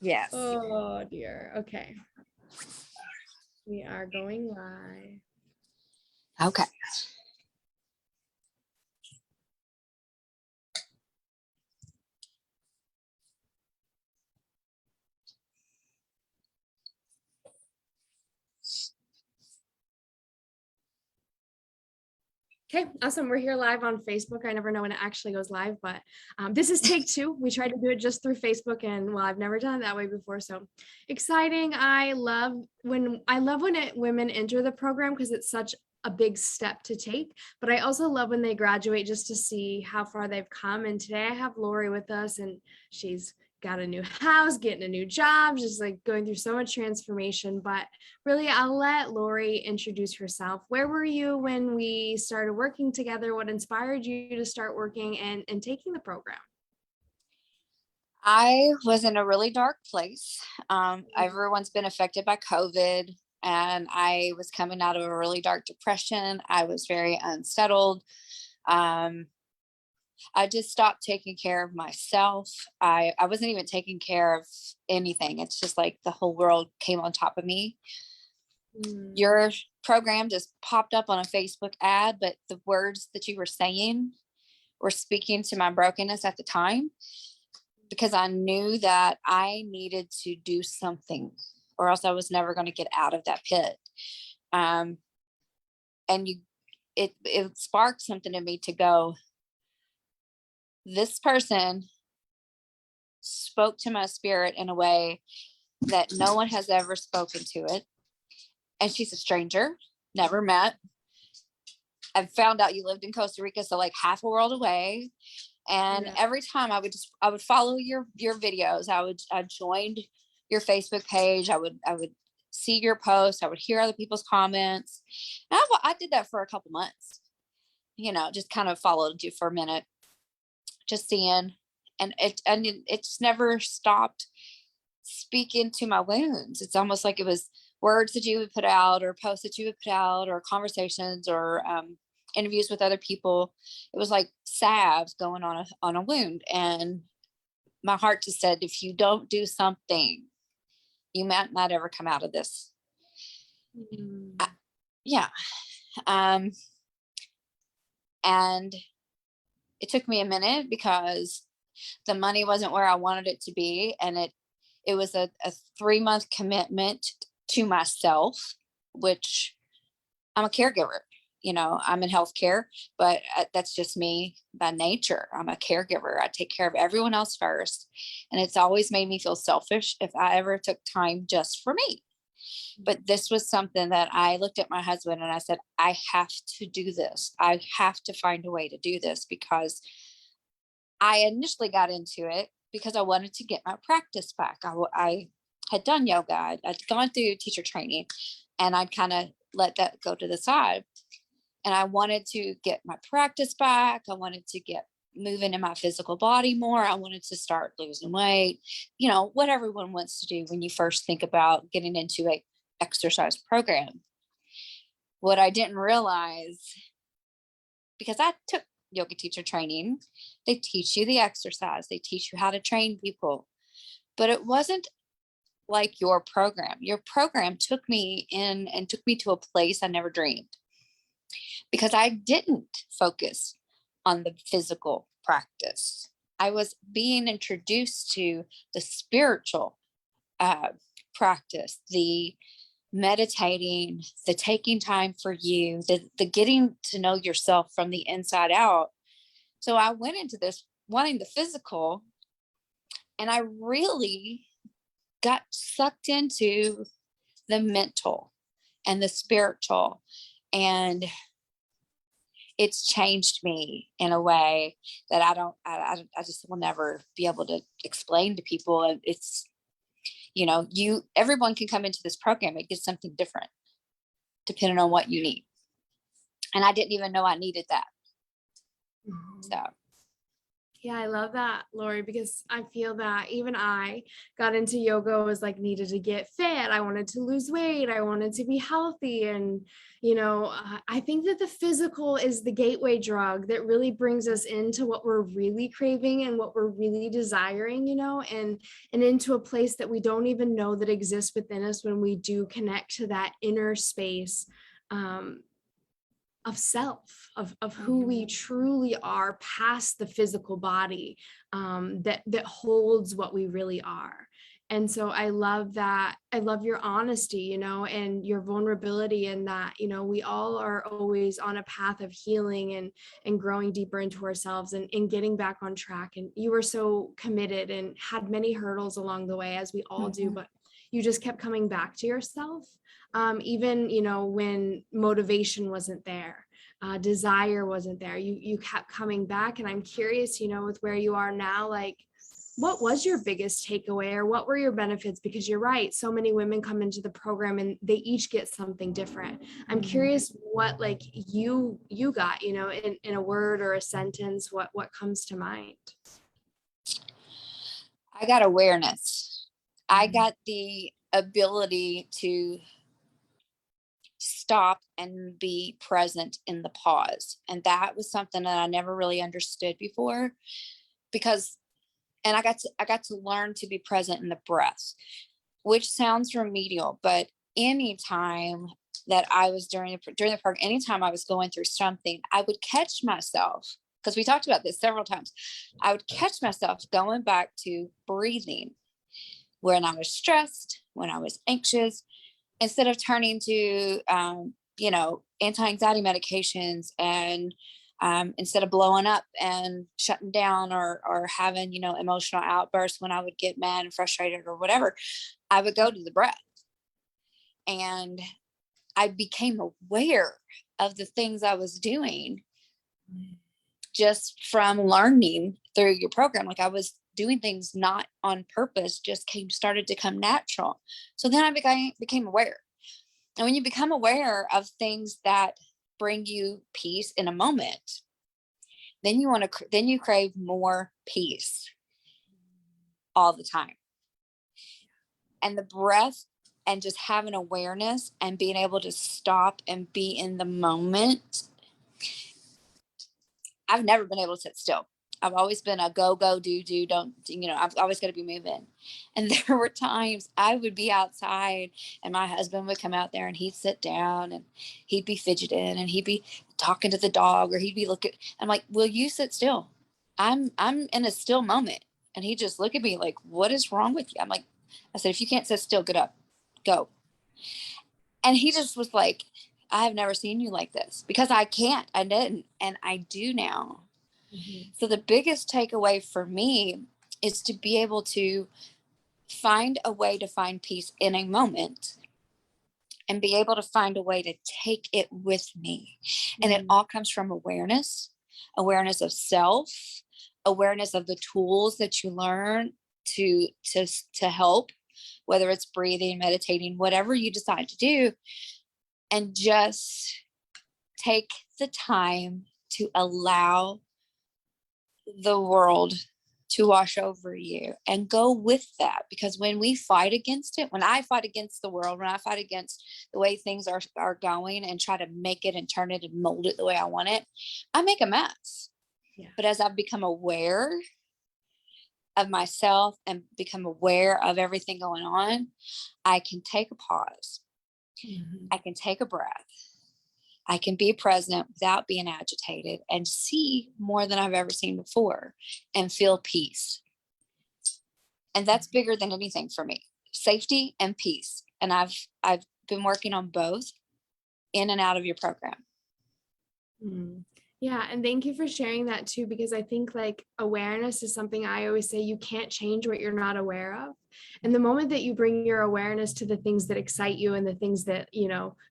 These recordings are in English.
Yes. Oh dear. Okay. We are going live. Okay. Okay, awesome. We're here live on Facebook. I never know when it actually goes live, but this is take two. We tried to do it just through Facebook, and well, I've never done it that way before. So exciting. I love when women enter the program because it's such a big step to take. But I also love when they graduate just to see how far they've come. And today I have Lori with us, and she's got a new house, getting a new job, just like going through so much transformation. But really, I'll let Lori introduce herself. Where were you when we started working together? What inspired you to start working and taking the program? I was in a really dark place. Everyone's been affected by COVID, and I was coming out of a really dark depression. I was very unsettled. Um, I just stopped taking care of myself. I wasn't even taking care of anything. It's just like the whole world came on top of me. Mm. Your program just popped up on a Facebook ad, but the words that you were saying were speaking to my brokenness at the time, because I knew that I needed to do something or else I was never going to get out of that pit. Um, and it sparked something in me to go, this person spoke to my spirit in a way that no one has ever spoken to it. And she's a stranger, never met. I found out you lived in Costa Rica, so like half a world away. And Yeah. every time I would follow your videos. I joined your Facebook page. I would see your posts. I would hear other people's comments. And I did that for a couple months, just kind of followed you for a minute, just seeing, and it's never stopped speaking to my wounds. It's almost like it was words that you would put out or posts that you would put out or conversations or interviews with other people. It was like salves going on a wound. And my heart just said, if you don't do something, you might not ever come out of this. Mm. Yeah. Um, and it took me a minute because the money wasn't where I wanted it to be. And it was a 3-month commitment to myself, which I'm a caregiver. I'm in healthcare, but that's just me by nature. I'm a caregiver. I take care of everyone else first. And it's always made me feel selfish if I ever took time just for me. But this was something that I looked at my husband and I said, I have to do this. I have to find a way to do this, because I initially got into it because I wanted to get my practice back. I had done yoga. I'd gone through teacher training, and I'd kind of let that go to the side. And I wanted to get my practice back. I wanted to get moving in my physical body more. I wanted to start losing weight, what everyone wants to do when you first think about getting into a exercise program. What I didn't realize, because I took yoga teacher training, they teach you the exercise, they teach you how to train people, but it wasn't like your program. Your program took me in and took me to a place I never dreamed, because I didn't focus on the physical practice. I was being introduced to the spiritual practice, the meditating, the taking time for you, the getting to know yourself from the inside out. So I went into this wanting the physical, and I really got sucked into the mental and the spiritual. And it's changed me in a way that I just will never be able to explain to people. And it's, everyone can come into this program and get something different depending on what you need. And I didn't even know I needed that. Mhm. So Yeah, I love that, Lori, because I feel that even I got into yoga, was like needed to get fit. I wanted to lose weight. I wanted to be healthy. And, I think that the physical is the gateway drug that really brings us into what we're really craving and what we're really desiring, and into a place that we don't even know that exists within us when we do connect to that inner space. Um, of self, of who we truly are past the physical body, that holds what we really are. And so I love that. I love your honesty, and your vulnerability, in that, we all are always on a path of healing and growing deeper into ourselves, and getting back on track. And you were so committed and had many hurdles along the way, as we all do, but you just kept coming back to yourself, even, when motivation wasn't there, desire wasn't there. You kept coming back. And I'm curious, with where you are now, like, what was your biggest takeaway, or what were your benefits? Because you're right, so many women come into the program and they each get something different. I'm curious what, like, you got, in a word or a sentence, what comes to mind. I got awareness. I got the ability to stop and be present in the pause. And that was something that I never really understood before, because and I got to learn to be present in the breath, which sounds remedial, but anytime that I was during the program, anytime I was going through something, I would catch myself, because we talked about this several times. I would catch myself going back to breathing when I was stressed, when I was anxious, instead of turning to anti-anxiety medications, and instead of blowing up and shutting down, or having emotional outbursts when I would get mad and frustrated or whatever, I would go to the breath. And I became aware of the things I was doing just from learning through your program. Like, I was doing things not on purpose, just started to come natural. So then I became aware. And when you become aware of things that bring you peace in a moment, then you crave more peace all the time. And the breath, and just having awareness and being able to stop and be in the moment. I've never been able to sit still. I've always been a go, do, don't, I've always got to be moving. And there were times I would be outside and my husband would come out there and he'd sit down and he'd be fidgeting and he'd be talking to the dog, or he'd be looking. I'm like, will you sit still? I'm in a still moment. And he'd just look at me like, what is wrong with you? I said, if you can't sit still, get up, go. And he just was like, I have never seen you like this, because I didn't. And I do now. So the biggest takeaway for me is to be able to find a way to find peace in a moment, and be able to find a way to take it with me. And it all comes from awareness of self, awareness of the tools that you learn to help, whether it's breathing, meditating, whatever you decide to do. And just take the time to allow the world to wash over you, and go with that. Because when we fight against it, when I fight against the world, when I fight against the way things are going, and try to make it and turn it and mold it the way I want it, I make a mess. Yeah. But as I've become aware of myself and become aware of everything going on, I can take a pause. I can take a breath. I can be present without being agitated, and see more than I've ever seen before, and feel peace. And that's bigger than anything for me. Safety and peace. And I've been working on both in and out of your program. Yeah. And thank you for sharing that too, because I think, like, awareness is something I always say, you can't change what you're not aware of. And the moment that you bring your awareness to the things that excite you, and the things that,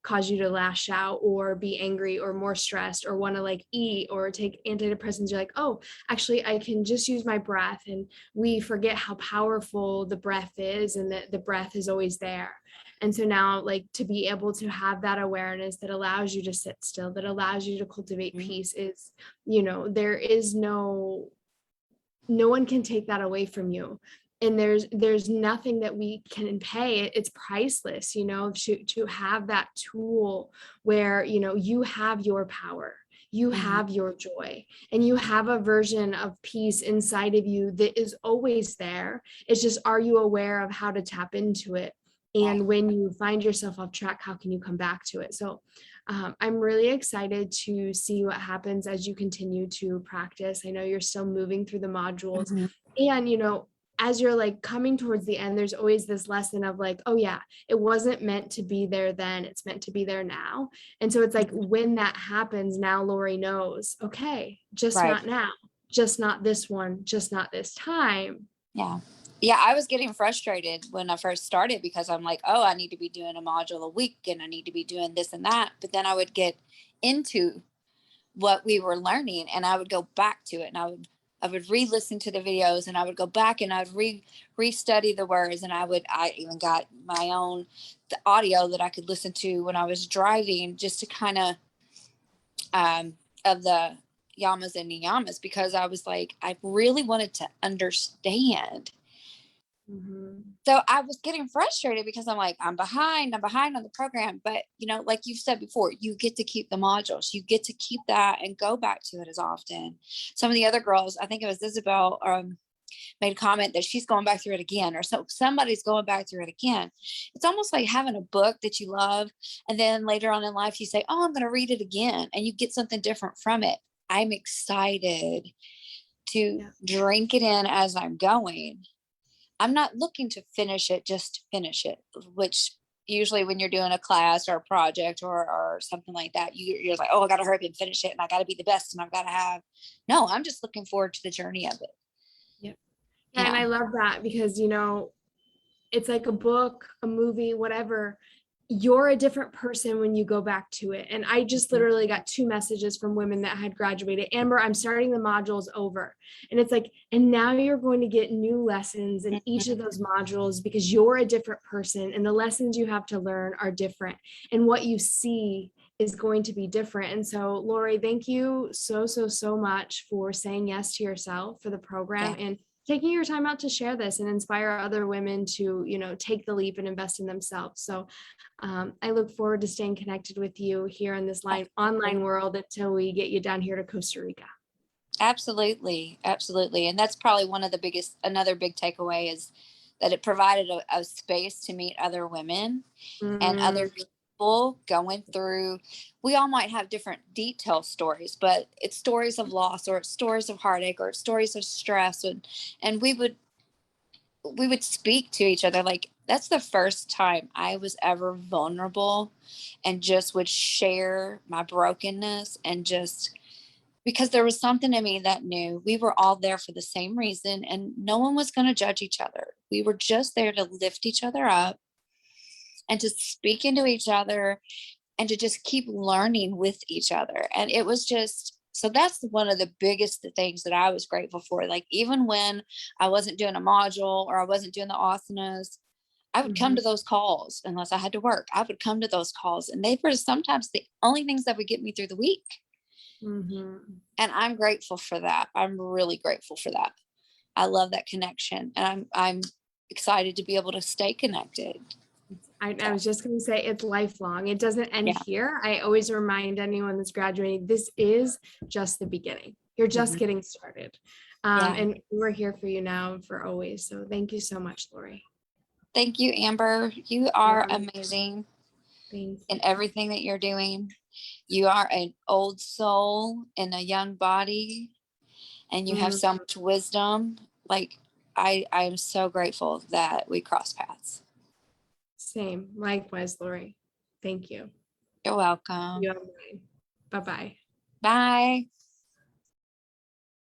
cause you to lash out or be angry or more stressed or want to, like, eat or take antidepressants, you're like, oh, actually, I can just use my breath. And we forget how powerful the breath is, and that the breath is always there. And so now, like, to be able to have that awareness that allows you to sit still, that allows you to cultivate peace, is, there is no no one can take that away from you. And there's nothing that we can pay. It's priceless, you know, to have that tool where, you know, you have your power, you have your joy, and you have a version of peace inside of you that is always there. It's just, are you aware of how to tap into it? And when you find yourself off track, how can you come back to it? So I'm really excited to see what happens as you continue to practice. I know you're still moving through the modules, and, you know, as you're like coming towards the end, there's always this lesson of like, oh yeah, it wasn't meant to be there then, it's meant to be there now. And so it's like, when that happens, now Lori knows, okay, just Right. not now, just not this one, just not this time. Yeah. Yeah. I was getting frustrated when I first started because I'm like, oh, I need to be doing a module a week and I need to be doing this and that. But then I would get into what we were learning and I would go back to it, and I would re-listen to the videos, and I would go back and I would re-study the words, and I even got my own the audio that I could listen to when I was driving, just to kind of the yamas and niyamas, because I was like, I really wanted to understand. So I was getting frustrated because I'm like, I'm behind on the program. But, you know, like you've said before, you get to keep the modules, you get to keep that and go back to it as often. Some of the other girls, I think it was Isabel, made a comment that she's going back through it again, or so somebody's going back through it again. It's almost like having a book that you love, and then later on in life you say, oh, I'm going to read it again, and you get something different from it. I'm excited to drink it in as I'm going. I'm not looking to finish it just to finish it, which usually when you're doing a class or a project or something like that, you're like, oh, I got to hurry up and finish it, and I got to be the best, and I've got to have. No, I'm just looking forward to the journey of it. Yep. Yeah. And I love that because, you know, it's like a book, a movie, whatever. You're a different person when you go back to it. And I just literally got 2 messages from women that had graduated. Amber, I'm starting the modules over. And it's like, and now you're going to get new lessons in each of those modules because you're a different person and the lessons you have to learn are different. And what you see is going to be different. And so, Lori, thank you so much for saying yes to yourself for the program and taking your time out to share this and inspire other women to, you know, take the leap and invest in themselves. So I look forward to staying connected with you here in this online world until we get you down here to Costa Rica. Absolutely. Absolutely. And that's probably one of the biggest, another big takeaway is that it provided a space to meet other women and other people going through. We all might have different detailed stories, but it's stories of loss, or it's stories of heartache, or it's stories of stress. And we would speak to each other. Like, that's the first time I was ever vulnerable and just would share my brokenness, and just because there was something in me that knew we were all there for the same reason and no one was going to judge each other. We were just there to lift each other up and to speak into each other and to just keep learning with each other. And it was just, so that's one of the biggest things that I was grateful for. Like, even when I wasn't doing a module or I wasn't doing the asanas, I would come to those calls unless I had to work. I would come to those calls, and they were sometimes the only things that would get me through the week. And I'm grateful for that. I'm really grateful for that. I love that connection, and I'm excited to be able to stay connected. I was just going to say it's lifelong. It doesn't end here. I always remind anyone that's graduating, this is just the beginning. You're just getting started. And we're here for you now and for always. So thank you so much, Lori. Thank you, Amber. You are amazing Thanks. in everything that you're doing. You are an old soul in a young body, and you have so much wisdom. Like, I am so grateful that we cross paths. Same. Likewise, Lori. Thank you. You're welcome. Bye-bye. Bye.